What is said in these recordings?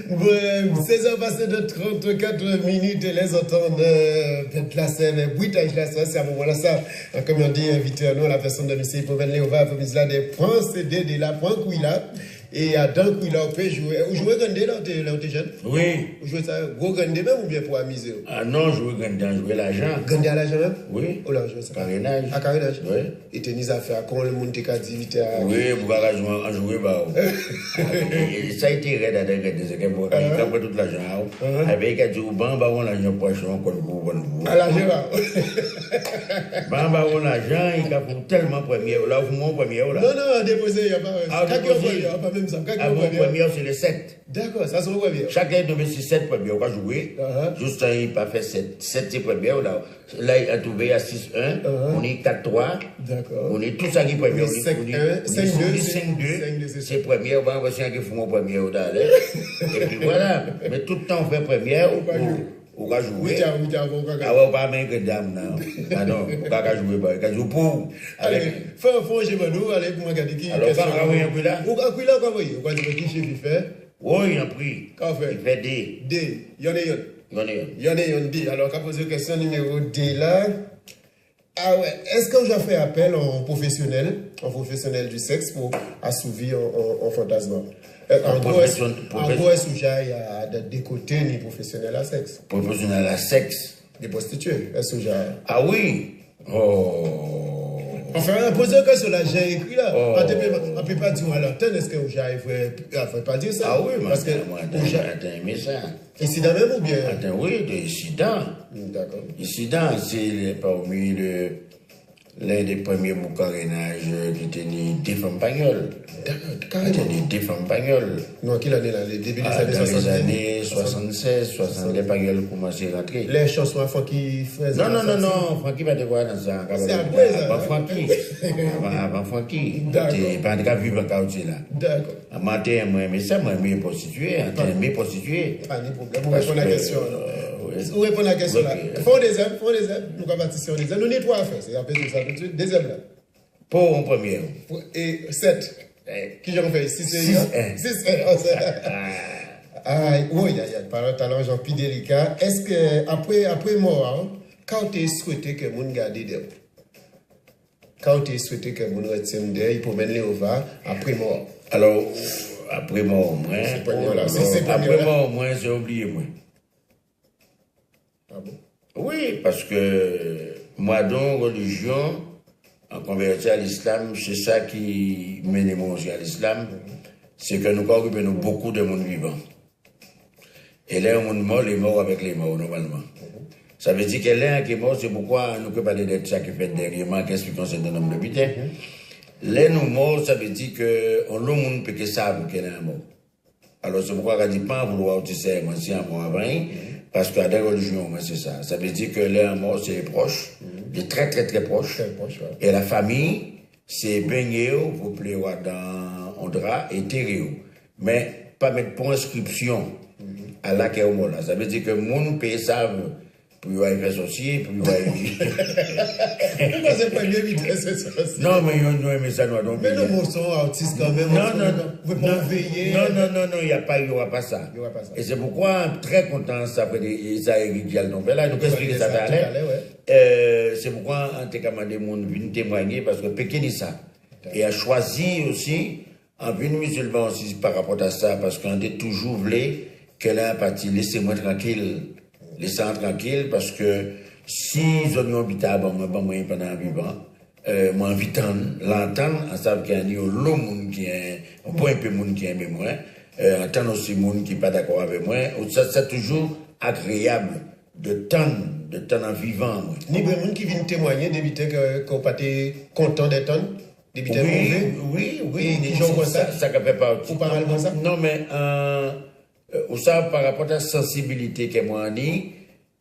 Bon, 16 heures passées de 34 minutes, et les entendre la scène, bruitage la scène, c'est à ce moment-là, ça, comme on dit, invité à nous, la personne de M. Pauvel Léova, vous mise là, des points CD, de la point qu'il a, et à d'un coup, il a pu jouer. Vous jouez Gandé là, où t'es jeune? Oui. Vous jouez ça, gros Gandé même ou bien pour amuser? Ah non, jouer Gandé, jouer l'argent. Gandé à l'argent même? Oui. Oh là, jouer ça. Carénage. À carénage? Oui. Et tennis à faire, quand le monde t'est qu'à dire, oui, vous pouvez jouer, bah. Ça a été raide à des c'est que moi, quand il a toute l'argent, avec un jour, bamba, on l'argent poisson, qu'on vous. À l'argent, bamba, on l'argent, il a pour tellement premier, là, vous mon premier, là. non, non, déposer, il n'y a pas. Il n'y a pas même ça. Mon premier, c'est le 7. D'accord, ça c'est le premier. Chacun de mes 6-7 premiers, on va jouer. Juste un, il n'a pas fait 7 premiers, là. Là, il a trouvé à 6-1. On est 4-3. D'accord. On est tous à qui premier. On est 5-2. C'est premier, on va voir si on fait mon premier, et puis voilà. Mais tout le temps, on fait première, on va jouer. Ah ouais, pas même que dame, non. Ah non, on va jouer, on va jouer pour. Allez, fais un fond chez Mano, allez, pour regarder qui. Alors, on va voir un peu là. Ou quoi, quoi, voyez, on va dire qui chef il fait. Oui, il a pris. Il fait D. D. Il y en a une D. Alors, on va poser question numéro D là. Ah ouais, est-ce que j'ai fait appel en professionnel du sexe pour assouvir en fantasme? En gros, est-ce que j'ai des côtés ni professionnel à sexe? Professionnel à sexe? Des prostituées, est-ce que j'ai... Ah oui? Oh... Enfin, poser une question là, j'ai écrit là. On ne peut pas dire à l'antenne, est-ce que j'arrive à pas dire ça? Ah oui, parce que attends, mais ça. Incident même ou bien? Attends, oui, des incidents. D'accord. Incident, c'est parmi l'un des premiers boucarénages qui tenaient des femmes pagnoles. Carrément. Des femmes pagnoles. Non, quelle année là? Les débuts des années 60. Dans les années 76, 60, les pagnoles commençaient à rentrer. Les chansons à Francky faisaient. Non, Francky va te voir dans ça. C'est après ça. Avant Francky. Avant Francky. Tu pas de vivre en caoutchouc là. D'accord. À matin, moi, mais ça, moi, je suis prostitué. Je suis prostitué. Pas de problème. Vous répondez à la question. Vous répondez à la question là. Faut des ailes. Nous avons bâti sur des ailes. Nous nettoyons à faire. C'est un peu tout ça tout de suite. Des ailes là. Pour un premier. Et 7. Qui j'en fais 6 et 6 oui, il y a par un talent genre plus délicat. Est-ce que après mort, quand tu souhaité que mon garde d'eux, quand tu souhaité que mon retienne d'eux, il peut mener au va après mort. Alors après mort au moins. Après mort au moins, j'ai oublié moi. Ah bon? Oui, parce que moi donc religion. En converti à l'islam, c'est ça qui mène aussi à l'islam, c'est que nous occupons beaucoup de monde vivant. Et là, on est mort, les morts avec les morts, normalement. Ça veut dire que l'un qui est mort, c'est pourquoi nous ne pouvons pas parler de ça qui fait dernièrement, qu'est-ce qui concerne un homme de putain. L'un nous mort, ça veut dire que on le monde peut que savent qu'elle est mort. Alors c'est pourquoi on ne dit pas vouloir utiliser moi si un mort avant, parce qu'à des religions, c'est ça. Ça veut dire que l'un mort, c'est les proches, les très très très proches. Et la famille, c'est baigner, vous plaît, dans un drap et terrer. Mais pas mettre pour inscription à la là. Ça veut dire que mon pays savent. Puis il va sorcier, puis il va c'est pas bien vite, c'est ça. Non, mais ils ont aimé ça, non. Mais nos mots sont autistes quand même. Non, vous pouvez pas veiller. Non, il n'y aura pas ça. Et c'est pourquoi, très content, ça après ça Eric Dialton. Là, nous expliquer ça tout à l'heure. C'est pourquoi on t'a commandé mon venir témoigner, parce que Pékin dit ça. Et a choisi aussi, en venu musulman aussi par rapport à ça, parce qu'on a toujours voulu qu'elle a un parti, laissez-moi tranquille. Laissez-moi tranquille, parce que si ils ont habité à moi pendant vivant, moi invitant l'entendre, en savant qu'il y a un monde qui est, un peu monde qui aime moi, entendre aussi monde qui n'est pas d'accord avec moi, ça c'est toujours agréable de temps en vivant. Ni des gens qui viennent témoigner d'éviter qu'on pas content d'être d'éviter oui, ça fait pas. Ou parallèlement ça? Non, mais ou ça par rapport à la sensibilité que moi dit,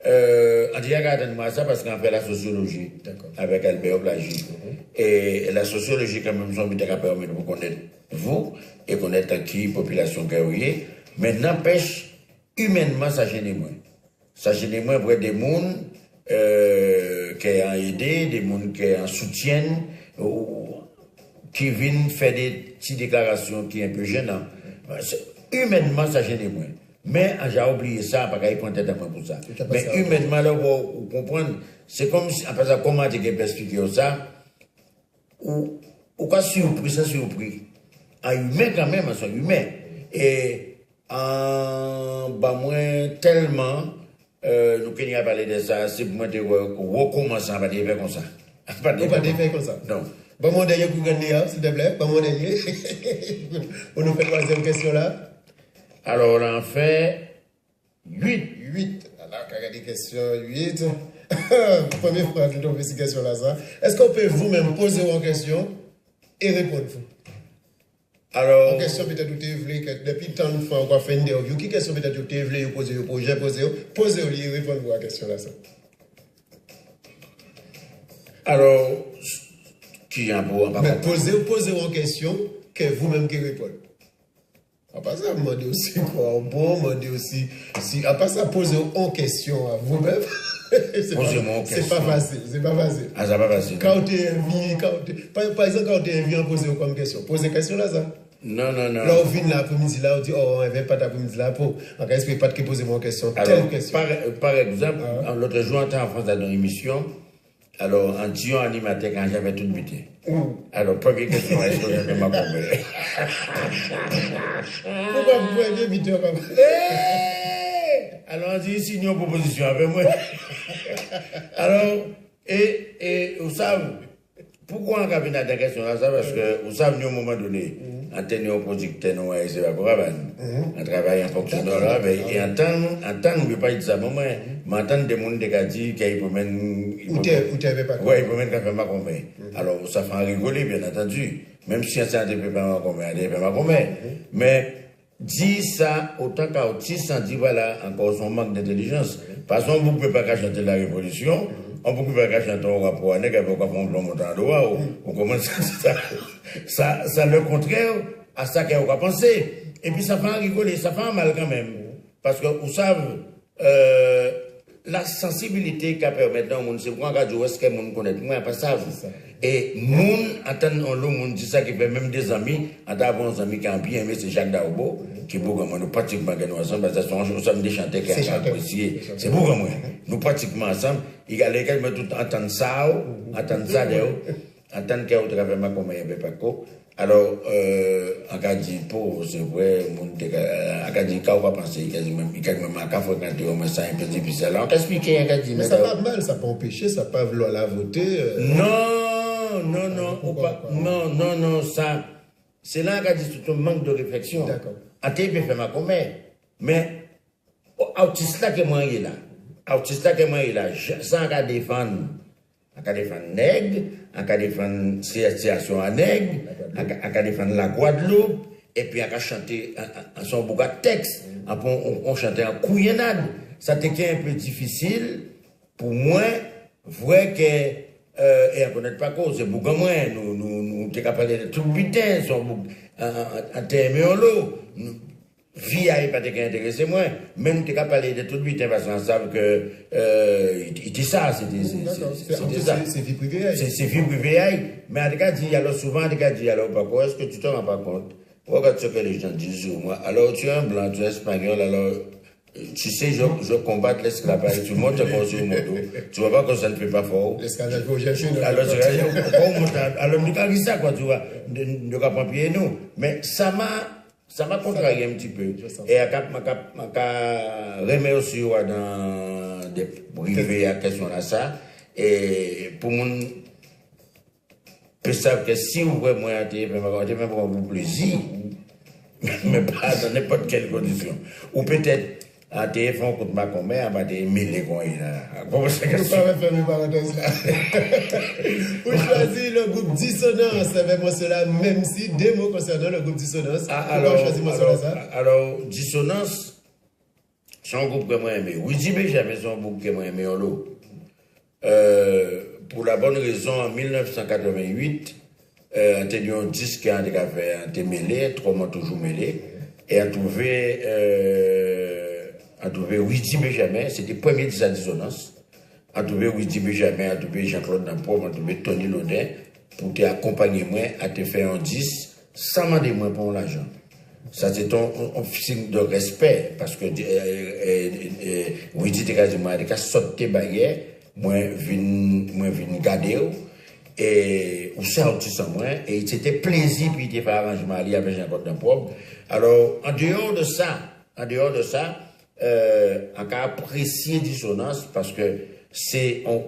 on dit regarde-moi ça parce qu'on fait la sociologie avec Albert Blagi. Et la sociologie quand même sont permet de vous connaître vous et connaître qui population que vous êtes, mais n'empêche humainement ça gêne moins. Ça gêne moins pour des gens qui ont aidé, des gens qui ont soutien, qui viennent faire des petites déclarations qui sont un peu gênantes. humainement, ça gêne moins. Mais j'ai oublié ça, parce qu'il prend tête à moi pour ça. Mais humainement, là, vous comprenez, c'est comme si, après ça, comment tu peux expliquer ça, ou quoi surpris, ça surpris. Un humain quand même, un humain. Et, bah, moi, tellement, nous qui avons parlé de ça, c'est pour moi de recommencer à parler comme ça. Pas de faire comme ça. Non. Bon, mon dernier pour gagner, s'il te plaît. Bon, mon dernier. On nous fait la troisième question là. Alors, on en fait 8. 8. Alors, quand il y a des questions, 8. Première fois que nous avons ces questions là, ça. Est-ce qu'on peut vous-même poser une question et répondre vous? Alors. Une question peut-être que vous voulez, depuis tant de fois, on va faire une interview. Quelle question peut-être que vous voulez poser au projet, posez-vous et répondre à la question là, ça. Alors, qui a beau. Mais posez une question que vous-même qui répondez. À part ça, vous demandez aussi quoi bon, vous demandez aussi, si, à part ça, posez une question à vous-même. C'est pas facile, c'est pas facile. Ah, c'est pas facile. Quand tu es invité, par exemple, quand tu es invité, posez comme question. Posez question là, ça. Non. Là, on vient l'après-midi, là, on dit, oh, on ne vient pas l'après-midi là pour. En cas, pas de poser mon question. Alors, par exemple, l'autre jour, on était en France dans une émission. Alors, en disant animateur, quand j'avais tout buté. Alors, première question, est-ce que je peux m'accompagner? Pourquoi vous pouvez bien buter, papa? Alors, on dit, signe une proposition avec moi. Alors, et vous savez, pourquoi on a fait la question là, ça? Parce que vous savez, à un moment donné, en tenant au producteur, c'est pas grave, on travaille en fonctionnant là, et en temps, on ne peut pas dire ça, mais en temps, des gens qui disent qu'il peut même. Ou tu n'avais pas compris. Oui, il peut même faire ma convaincre. Alors, ça fait rigoler, bien entendu. Même si un ne peut pas ma convaincre, il peut pas convaincre. Mais, dit ça, autant qu'autiste, on dit voilà, encore son manque d'intelligence. Parce qu'on ne peut pas chanter la révolution. On ne peut pas chanter au rapport avec un plomb montant en droit, ou comment ça le contraire à ça qu'on va penser. Et puis ça fait rigoler, ça fait mal quand même. Parce que vous savez, la sensibilité qu'a permis dans le monde, c'est pourquoi on est-ce que le monde connaît moins, pas ça. Et monde, attendant le monde dit ça, qui fait même des amis, attendant des amis qui ont bien aimé, c'est Jacques Daoubo, qui est beaucoup nous pratiquement ensemble, parce que nous sommes des chanteurs qui ont apprécié. C'est beaucoup moins. Nous pratiquement ensemble, il y a les gars qui me tout entendre ça, entendre ça, entendre qu'il y a autre avec ma commune, il n'y a pas quoi. Alors, en cas de pour, c'est vrai, en cas de cas, on va penser qu'il y a même un cas fréquenté au moins ça un peu difficile. Alors, on peut expliquer en cas de. Mais ça va mal, ça peut empêcher, ça peut vouloir la voter. Non, ça. C'est là qu'on dit tout un manque de réflexion. D'accord. En télé, peut faire ma commune. Mais, autiste là que moi, il est là. Autiste là que moi, il est là. Ça, on va défendre. On va défendre nègre, on va défendre situation à nègre, on va défendre la Guadeloupe, et puis on va chanter son bouga texte, on chantait en couillonnade. Ça était un peu difficile pour moi, vrai que, et on ne connaît pas cause, c'est beaucoup moins, nous, t'es capable de tout putain, en termes en l'eau. Vie n'est pas intéressé moi, même tu as parlé de tout le butin parce qu'on sait que il dit ça, c'était ça. C'est vie privée. C'est vie privée. Mais en tout cas, alors souvent, en tout cas, alors pourquoi est-ce que tu ne te rends pas compte? Regarde ce que les gens disent sur moi. Alors tu es un blanc, tu es espagnol, alors tu sais, je combats l'esclavage, tu montes comme sur mon dos. Tu vois pas que ça ne fait pas fort. L'esclavage, vous cherchez. Alors, nous avons ça, quoi, tu vois. Nous avons pied nous. Mais ça m'a contrarié un petit peu. Et à remettre aussi dans des privés à question là ça. Et pour mon peut savoir que si vous voulez moi même pour vous plaisir, mais pas dans n'importe quelle condition. Ou peut-être à téléphone contre ma commère, on va te mêler comme il a. Comment ça que ça va faire mes parenthèses là? Vous choisissez le groupe Dissonance avec moi cela, même si des mots concernant le groupe Dissonance. Alors, Dissonance, c'est un groupe que moi aimé. Oui, dis jamais c'est un groupe que moi aimé en l'eau. Pour la bonne raison, en 1988, on a eu un disque qui a été mêlé, 3 mois toujours mêlé, et a trouvé Ouidi Benjamin, c'était le premier disque à Dissonance. A trouvé Ouidi Benjamin, a trouvé Jean-Claude Nampom, a trouvé Tony Lodin, pour t'accompagner moi, à te faire un disque, sans demander moi pour l'argent. Ça, c'est un signe de respect, parce que, oui, tu t'es dit, moi, quand sauter barrière, moi, vin garder, et, ou sorti sans moi, et c'était plaisir, puis il était fait arrangement, il y avait un code d'un pauvre. Alors, en dehors de ça, on a apprécié dissonance, parce que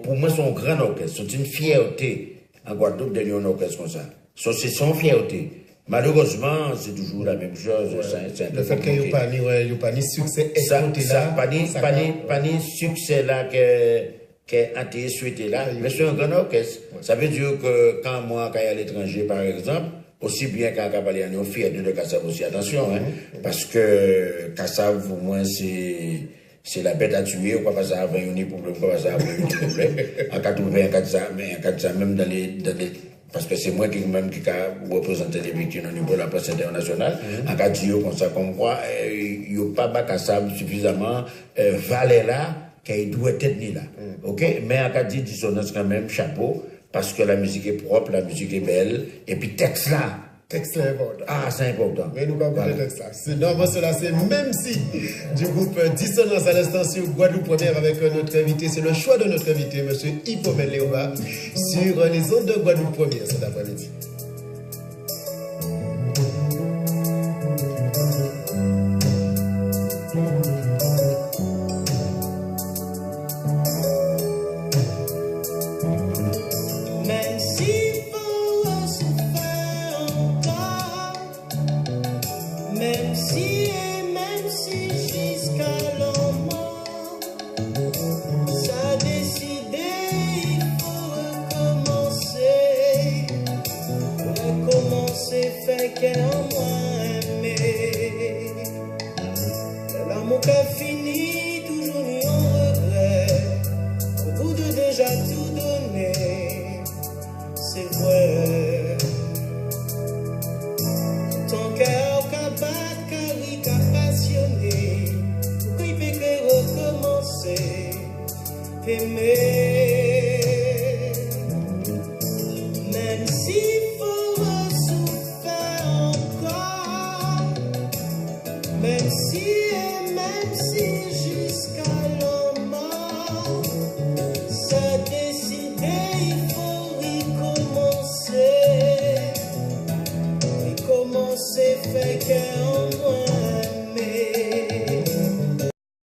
pour moi, c'est un grand orchestre, c'est une fierté, en Guadeloupe, d'aller un orchestre comme ça. C'est son fierté. Malheureusement, c'est toujours la même chose. Ouais. Le fait qu'il n'y ait pas de succès pas de succès là qui a été souhaité là, mais c'est un grand orchestre. Ouais. Ça veut dire que quand moi, quand il y a à l'étranger, par exemple, aussi bien qu'en Capalian, on fait de Kassav aussi, attention, hein, parce que Kassav, pour moi, c'est la bête à tuer, ou pas ça avoir un problème, pas ça avoir un problème. En 80, même dans les parce que c'est moi qui a représenté les victimes au niveau de la presse internationale. En cas de comme ça, comme quoi, il n'y a pas Bakassab suffisamment valé là, qu'il doit être ni là. Ok? Mais en cas de dissonance, quand même, chapeau, parce que la musique est propre, la musique est belle, et puis texte là. Texte est important. Ah, c'est important. Mais nous pas voilà. Texte là. Non, cela, c'est même si du groupe Dissonance à l'instant sur Guadeloupe Première avec notre invité, c'est le choix de notre invité, M. Hippomène Léoba, sur les ondes de Guadeloupe Première cet après-midi. Aimer